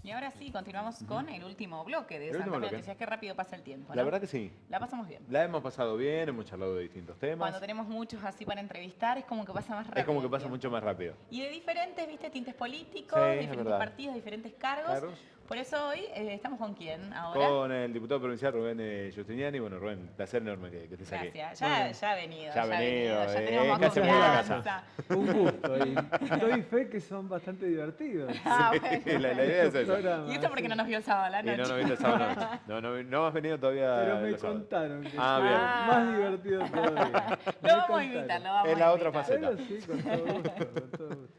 Y ahora sí, continuamos con el último bloque de El Santa último Fe bloque. Noticias. Qué rápido pasa el tiempo, ¿no? La verdad que sí. La pasamos bien. La hemos pasado bien, hemos charlado de distintos temas. Cuando tenemos muchos así para entrevistar, es como que pasa más rápido. Es como que el pasa tiempo. mucho más rápido. Y de diferentes, viste, tintes políticos, Sí, es diferentes verdad. partidos, diferentes cargos. Cargos. Por eso hoy estamos con quién ahora. Con el diputado provincial Rubén Giustiniani. Bueno, Rubén, placer enorme que estés aquí. Gracias. Bueno, Ya ha venido. ya ha venido, Ya tenemos más casi muy en la confianza. un gusto. Y doy fe que son bastante divertidos. Ah, Sí, bueno. la idea es esa. Programas, Y esto porque sí. no nos vio el sábado a la Y noche. no viste el sábado noche. No has venido todavía. Pero me los sábados. contaron que Ah, son bien. más divertido todavía. Lo vamos a invitar, lo vamos Es la a otra invitar. faceta. Pero sí, con todo gusto, con todo gusto.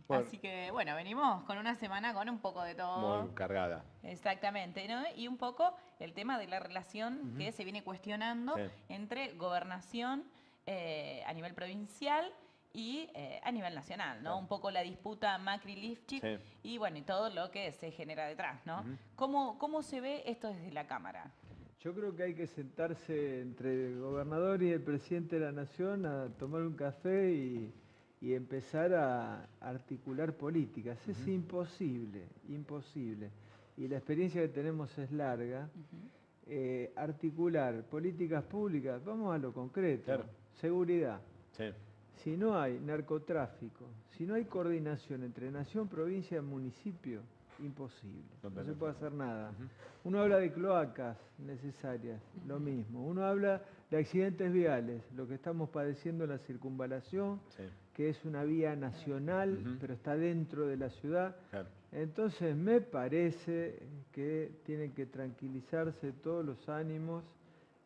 Bueno. Así que, bueno, venimos con una semana con un poco de todo. Muy cargada. Exactamente, ¿no? Y un poco el tema de la relación que se viene cuestionando Sí. entre gobernación a nivel provincial y a nivel nacional, ¿no? Claro. Un poco la disputa Macri-Lifchit Sí. y bueno, y todo lo que se genera detrás, ¿no? ¿Cómo se ve esto desde la Cámara? Yo creo que hay que sentarse entre el gobernador y el presidente de la Nación a tomar un café y empezar a articular políticas. Es imposible, imposible. Y la experiencia que tenemos es larga. Articular políticas públicas, vamos a lo concreto. Claro. Seguridad. Sí. Si no hay narcotráfico, si no hay coordinación entre nación, provincia y municipio, imposible. No se Totalmente. puede hacer nada. Uno habla de cloacas necesarias, lo mismo. Uno habla de accidentes viales, lo que estamos padeciendo en la circunvalación, Sí. que es una vía nacional, Ujú. pero está dentro de la ciudad. Claro. Entonces me parece que tienen que tranquilizarse todos los ánimos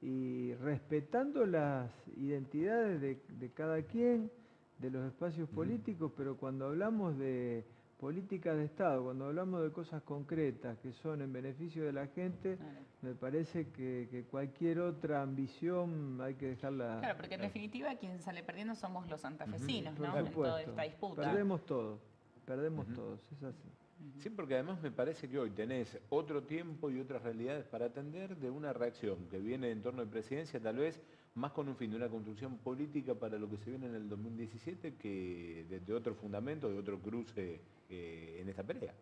y respetando las identidades de cada quien, de los espacios políticos, pero cuando hablamos de políticas de Estado, cuando hablamos de cosas concretas que son en beneficio de la gente, Claro. me parece que cualquier otra ambición hay que dejarla. Claro, porque en definitiva quien sale perdiendo somos los santafesinos, Por ¿no? En toda supuesto. esta disputa. Perdemos todos, es así. Sí, porque además me parece que hoy tenés otro tiempo y otras realidades para atender de una reacción que viene en torno de presidencia, tal vez más con un fin de una construcción política para lo que se viene en el 2017 que de otro fundamento, de otro cruce en esta pelea.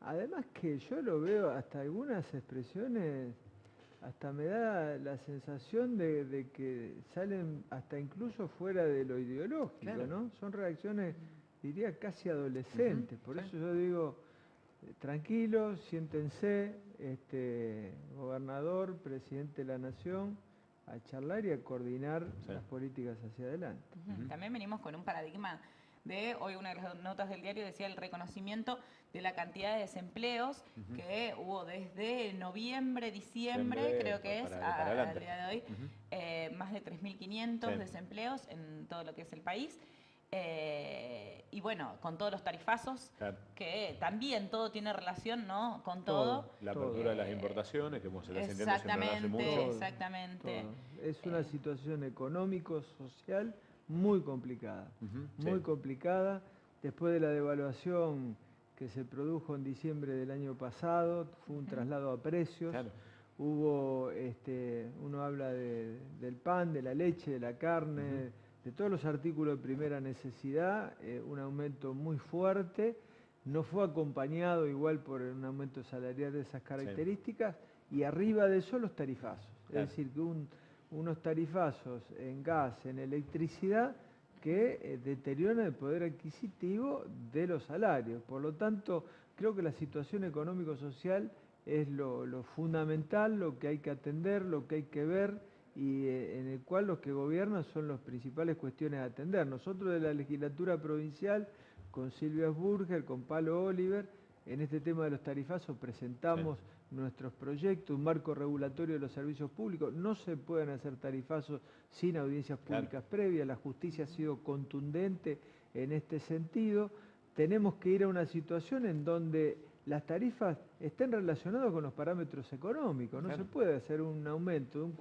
Además que yo lo veo hasta algunas expresiones, hasta me da la sensación de que salen hasta incluso fuera de lo ideológico, Claro. ¿no? Son reacciones, diría, casi adolescentes. Por sí. eso yo digo, tranquilos, siéntense, gobernador, presidente de la Nación, a charlar y a coordinar Sí. las políticas hacia adelante. También venimos con un paradigma de, hoy una de las notas del diario decía el reconocimiento de la cantidad de desempleos que hubo desde noviembre, diciembre, Diciembre, creo que es, para al adelante. día de hoy, más de 3.500 Sí. desempleos en todo lo que es el país. Y bueno, con todos los tarifazos, Claro. que también todo tiene relación, ¿no? Con todo. La Todo. apertura de las importaciones, que hemos estado sintiendo siempre hace mucho. Exactamente, Todo, exactamente. todo. Es una situación económico-social muy complicada, muy Sí. complicada. Después de la devaluación que se produjo en diciembre del año pasado, fue un traslado a precios. Claro. Hubo, uno habla del pan, de la leche, de la carne, de todos los artículos de primera necesidad, un aumento muy fuerte. No fue acompañado igual por un aumento salarial de esas características y arriba de eso los tarifazos. Claro. Es decir, que unos tarifazos en gas, en electricidad, que deterioran el poder adquisitivo de los salarios. Por lo tanto, creo que la situación económico-social es lo fundamental, lo que hay que atender, lo que hay que ver y en el cual los que gobiernan son las principales cuestiones a atender. Nosotros de la legislatura provincial, con Silvia Burger, con Palo Oliver, en este tema de los tarifazos presentamos nuestros proyectos, un marco regulatorio de los servicios públicos. No se pueden hacer tarifazos sin audiencias públicas previas. La justicia ha sido contundente en este sentido. Tenemos que ir a una situación en donde las tarifas estén relacionadas con los parámetros económicos. No Claro. se puede hacer un aumento de un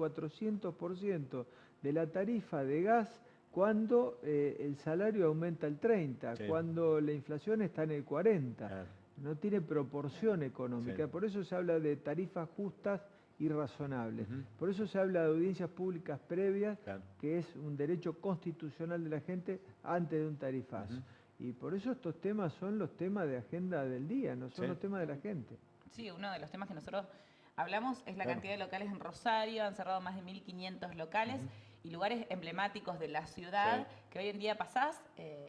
400% de la tarifa de gas cuando el salario aumenta el 30%, Sí. cuando la inflación está en el 40%. Claro. No tiene proporción económica. Sí. Por eso se habla de tarifas justas y razonables. Por eso se habla de audiencias públicas previas, Claro. que es un derecho constitucional de la gente antes de un tarifazo. Y por eso estos temas son los temas de agenda del día, no son los temas de la gente. Sí, uno de los temas que nosotros hablamos es la cantidad de locales en Rosario. Han cerrado más de 1.500 locales y lugares emblemáticos de la ciudad que hoy en día pasás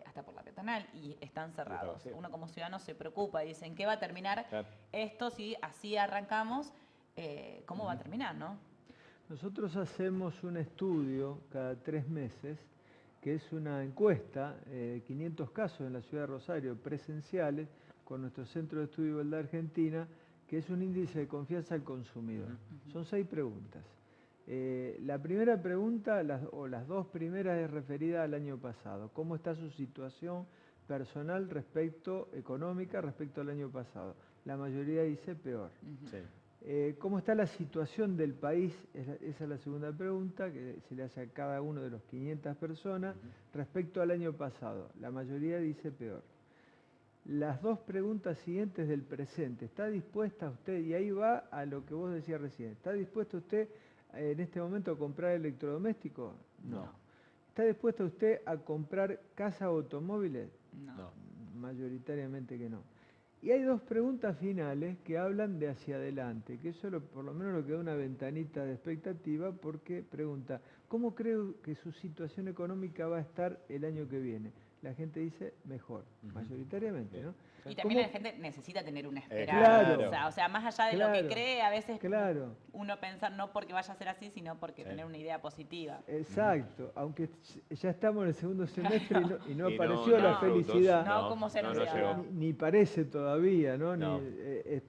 hasta por la peatonal y están cerrados. Uno como ciudadano se preocupa y dice, ¿en qué va a terminar esto si así arrancamos? ¿Cómo va a terminar, no? Nosotros hacemos un estudio cada 3 meses, que es una encuesta, 500 casos en la ciudad de Rosario, presenciales, con nuestro Centro de Estudio de Igualdad Argentina, que es un índice de confianza al consumidor. Son 6 preguntas. La primera pregunta, o las 2 primeras, es referida al año pasado. ¿Cómo está su situación personal económica respecto al año pasado? La mayoría dice peor. ¿Cómo está la situación del país? Esa es la segunda pregunta que se le hace a cada uno de los 500 personas respecto al año pasado. La mayoría dice peor. Las 2 preguntas siguientes del presente. ¿Está dispuesta usted? Y ahí va a lo que vos decías recién. ¿Está dispuesto usted en este momento a comprar electrodomésticos? No. ¿Está dispuesto usted a comprar casa o automóviles? No. Mayoritariamente que no. Y hay 2 preguntas finales que hablan de hacia adelante, que eso por lo menos lo que da una ventanita de expectativa, porque pregunta, ¿cómo creo que su situación económica va a estar el año que viene? La gente dice mejor, mayoritariamente, ¿no? Y también la gente necesita tener una Claro. esperanza. O sea, más allá de lo que cree, a veces uno piensa no porque vaya a ser así, sino porque tener una idea positiva. Exacto, aunque ya estamos en el segundo semestre y no apareció la felicidad. No, como se anunciaba. Ni parece todavía, ¿no?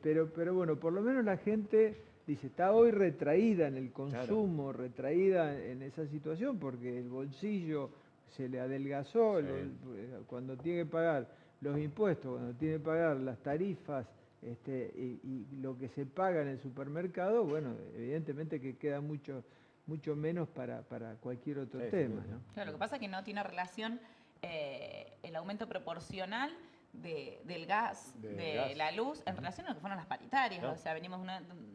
Pero bueno, por lo menos la gente dice, está hoy retraída en el consumo, retraída en esa situación, porque el bolsillo se le adelgazó cuando tiene que pagar los impuestos, cuando tiene que pagar las tarifas y lo que se paga en el supermercado, bueno, evidentemente que queda mucho menos para cualquier otro tema, ¿no? Claro, lo que pasa es que no tiene relación el aumento proporcional del gas, de la luz, en relación a lo que fueron las paritarias. O sea, venimos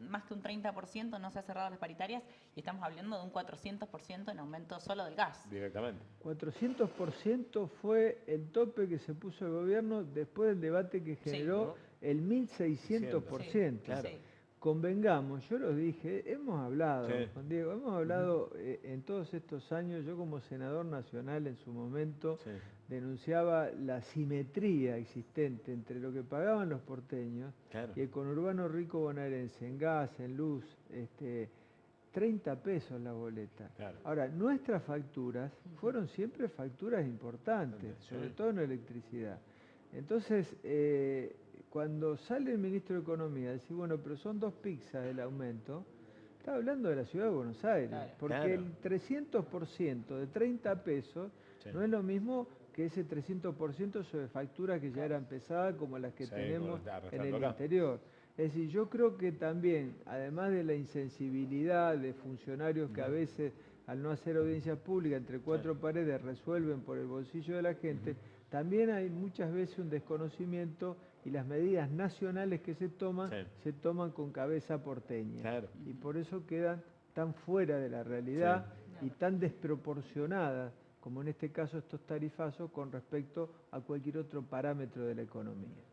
más que un 30% no se ha cerrado las paritarias y estamos hablando de un 400% en aumento solo del gas. Directamente. 400% fue el tope que se puso el gobierno después del debate que generó el 1.600%. Claro. Convengamos, yo lo dije, hemos hablado, con Diego, hemos hablado en todos estos años, yo como senador nacional en su momento denunciaba la simetría existente entre lo que pagaban los porteños y el conurbano rico bonaerense en gas, en luz, 30 pesos la boleta. Ahora, nuestras facturas fueron siempre facturas importantes, sobre todo en electricidad. Entonces, cuando sale el ministro de Economía, decir, bueno, pero son 2 pizzas el aumento, está hablando de la ciudad de Buenos Aires, porque el 300% de 30 pesos no es lo mismo que ese 300% sobre facturas que ya eran pesadas como las que tenemos en el interior. Es decir, yo creo que también, además de la insensibilidad de funcionarios que a veces, al no hacer audiencias públicas entre 4 paredes, resuelven por el bolsillo de la gente, también hay muchas veces un desconocimiento y las medidas nacionales que se toman con cabeza porteña. Y por eso quedan tan fuera de la realidad y tan desproporcionadas, como en este caso estos tarifazos, con respecto a cualquier otro parámetro de la economía.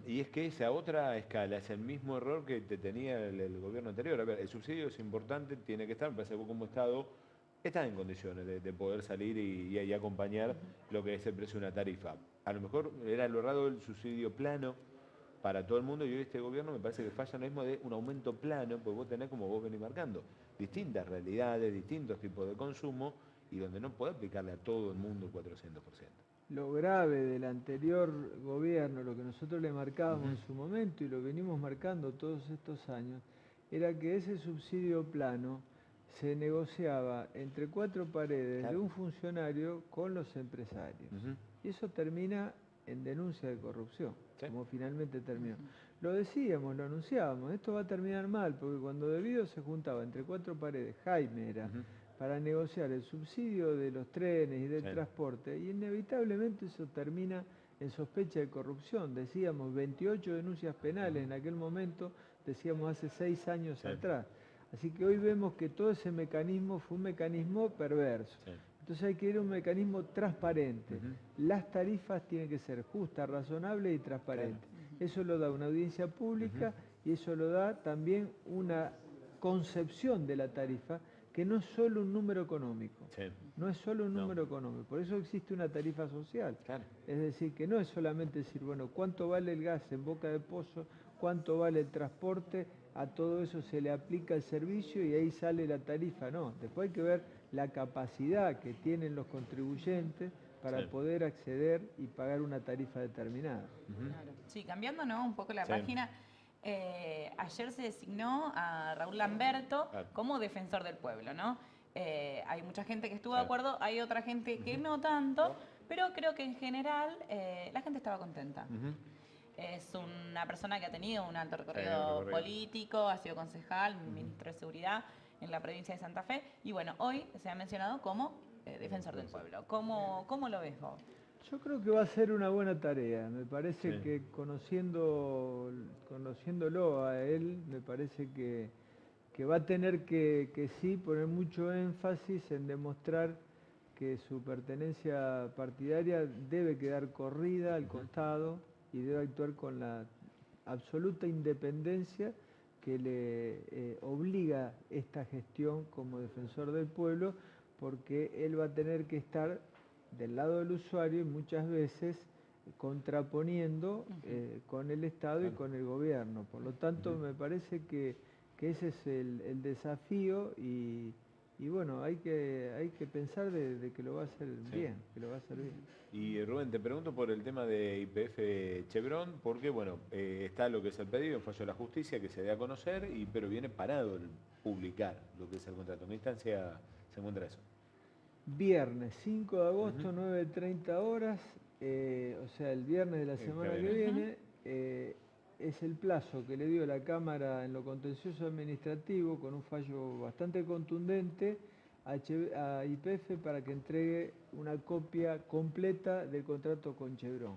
Y es que esa otra escala es el mismo error que tenía el gobierno anterior. A ver, el subsidio es importante, tiene que estar, me parece que vos como Estado estás en condiciones de poder salir y acompañar lo que es el precio de una tarifa. A lo mejor era lo errado el subsidio plano para todo el mundo y hoy este gobierno me parece que falla en lo mismo de un aumento plano, porque vos tenés, como vos venís marcando, distintas realidades, distintos tipos de consumo y donde no podés aplicarle a todo el mundo el 400%. Lo grave del anterior gobierno, lo que nosotros le marcábamos en su momento y lo venimos marcando todos estos años, era que ese subsidio plano se negociaba entre 4 paredes de un funcionario con los empresarios. Y eso termina en denuncia de corrupción, como finalmente terminó. Lo decíamos, lo anunciábamos, esto va a terminar mal, porque cuando Debido se juntaba entre 4 paredes, Jaime era, para negociar el subsidio de los trenes y del transporte, y inevitablemente eso termina en sospecha de corrupción. Decíamos 28 denuncias penales en aquel momento, decíamos hace 6 años atrás. Así que hoy vemos que todo ese mecanismo fue un mecanismo perverso. Entonces hay que ir a un mecanismo transparente. Las tarifas tienen que ser justas, razonables y transparentes. Eso lo da una audiencia pública y eso lo da también una concepción de la tarifa que no es solo un número económico. Sí. No es solo un número económico. Por eso existe una tarifa social. Claro. Es decir, que no es solamente decir, bueno, ¿cuánto vale el gas en Boca de Pozo? ¿Cuánto vale el transporte? A todo eso se le aplica el servicio y ahí sale la tarifa. No, después hay que ver la capacidad que tienen los contribuyentes para poder acceder y pagar una tarifa determinada. Claro. Sí, cambiando, ¿no?, un poco la página. Ayer se designó a Raúl Lamberto como defensor del pueblo, ¿no? Hay mucha gente que estuvo de acuerdo, hay otra gente que no tanto, pero creo que en general la gente estaba contenta. Es una persona que ha tenido un alto recorrido político, ha sido concejal, ministro de Seguridad en la provincia de Santa Fe, y bueno, hoy se ha mencionado como defensor del pueblo. ¿Cómo lo ves vos? Yo creo que va a ser una buena tarea. Me parece que conociéndolo a él, me parece que va a tener que sí poner mucho énfasis en demostrar que su pertenencia partidaria debe quedar corrida al costado y debe actuar con la absoluta independencia que le obliga esta gestión como defensor del pueblo, porque él va a tener que estar del lado del usuario y muchas veces contraponiendo con el Estado y con el gobierno. Por lo tanto, me parece que ese es el desafío y bueno, hay que pensar de que lo va a hacer bien, que lo va a hacer bien. Y Rubén, te pregunto por el tema de YPF Chevron, porque bueno, está lo que es el pedido en fallo de la justicia que se dé a conocer, pero viene parado el publicar lo que es el contrato. ¿En qué instancia se encuentra eso? Viernes 5 de agosto, 9:30 horas, o sea, el viernes de la semana que viene, es el plazo que le dio la Cámara en lo contencioso administrativo, con un fallo bastante contundente, a YPF para que entregue una copia completa del contrato con Chevron.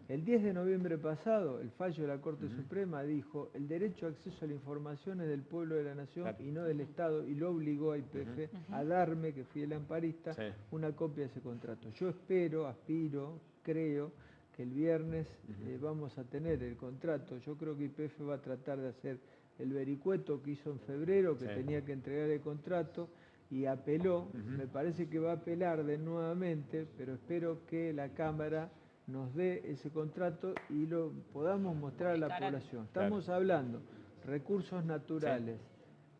El 10 de noviembre pasado, el fallo de la Corte Suprema dijo: el derecho a acceso a la información es del pueblo de la nación y no del Estado, y lo obligó a YPF a darme, que fui el amparista, una copia de ese contrato. Yo espero, aspiro, creo que el viernes vamos a tener el contrato. Yo creo que YPF va a tratar de hacer el vericueto que hizo en febrero, que tenía que entregar el contrato, y apeló. Me parece que va a apelar nuevamente, pero espero que la Cámara nos dé ese contrato y lo podamos mostrar a la población. Estamos hablando recursos naturales,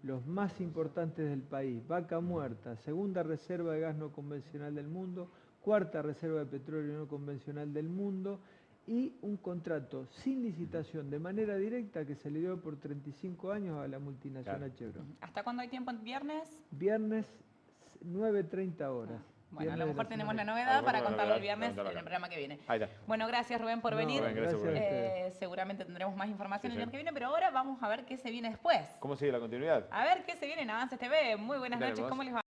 los más importantes del país: Vaca Muerta, segunda reserva de gas no convencional del mundo, cuarta reserva de petróleo no convencional del mundo, y un contrato sin licitación de manera directa que se le dio por 35 años a la multinacional Chevron. ¿Hasta cuándo hay tiempo? ¿Viernes? Viernes 9:30 horas. Bueno, a lo mejor tenemos la novedad para contarlo el viernes en el programa que viene. Bueno, gracias Rubén por venir. Seguramente tendremos más información el viernes que viene, pero ahora vamos a ver qué se viene después. ¿Cómo sigue la continuidad? A ver qué se viene en Avances TV. Muy buenas noches, ¿cómo les va?